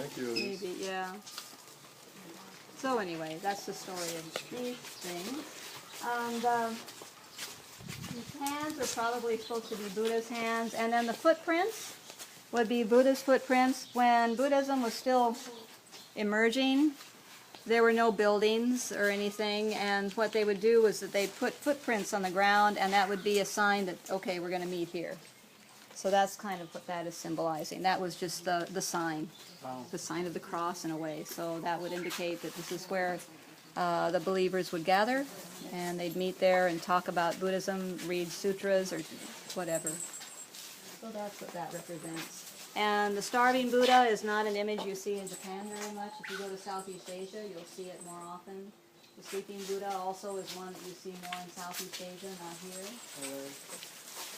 Thank you. Maybe, yeah. So anyway, that's the story of these things. These hands are probably supposed to be Buddha's hands, and then the footprints would be Buddha's footprints. When Buddhism was still emerging, there were no buildings or anything, and what they would do was that they'd put footprints on the ground, and that would be a sign that, okay, we're going to meet here. So that's kind of what that is symbolizing. That was just the sign, the sign of the cross in a way. So that would indicate that this is where the believers would gather, and they'd meet there and talk about Buddhism, read sutras or whatever. So that's what that represents. And the starving Buddha is not an image you see in Japan very much. If you go to Southeast Asia, you'll see it more often. The sleeping Buddha also is one that you see more in Southeast Asia, not here.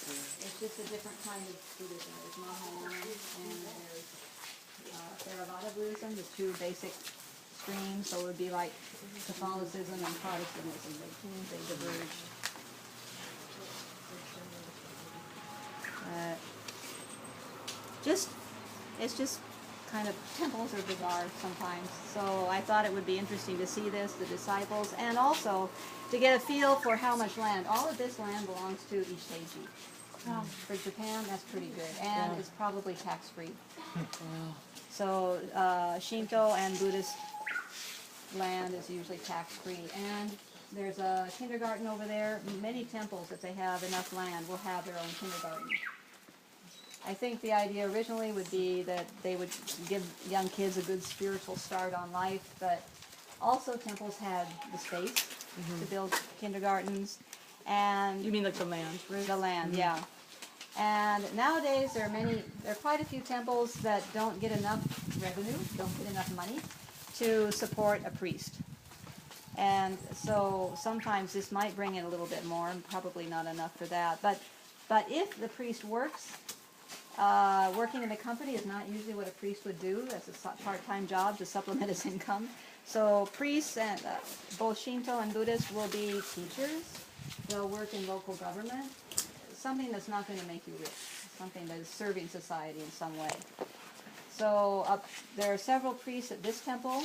It's just a different kind of Buddhism. There's Mahayana and there's Theravada Buddhism, the two basic streams. So it would be like Catholicism and Protestantism. They diverge. It's just kind of, temples are bizarre sometimes. So I thought it would be interesting to see this, the disciples, and also to get a feel for how much land. All of this land belongs to Isheiji. For Japan, that's pretty good, and it's probably tax-free. So Shinto and Buddhist land is usually tax-free, and there's a kindergarten over there. Many temples, if they have enough land, will have their own kindergarten. I think the idea originally would be that they would give young kids a good spiritual start on life, but also temples had the space to build kindergartens. And you mean like the land, right? The land, yeah. And nowadays there are quite a few temples that don't get enough revenue, don't get enough money to support a priest. And so sometimes this might bring in a little bit more, and probably not enough for that. But if the priest works, working in the company is not usually what a priest would do. That's a part-time job to supplement his income. So priests, and both Shinto and Buddhist, will be teachers. They'll work in local government. Something that's not going to make you rich. Something that is serving society in some way. So there are several priests at this temple,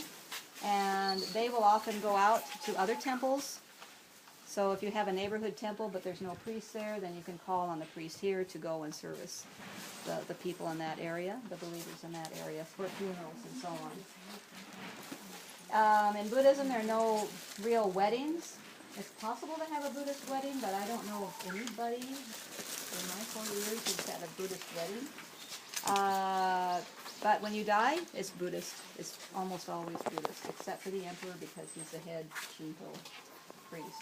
and they will often go out to other temples. So if you have a neighborhood temple but there's no priest there, then you can call on the priest here to go and service the people in that area, the believers in that area, for funerals and so on. In Buddhism, there are no real weddings. It's possible to have a Buddhist wedding, but I don't know of anybody in my 40 years who's had a Buddhist wedding. But when you die, it's Buddhist. It's almost always Buddhist, except for the emperor because he's the head Shinto priest.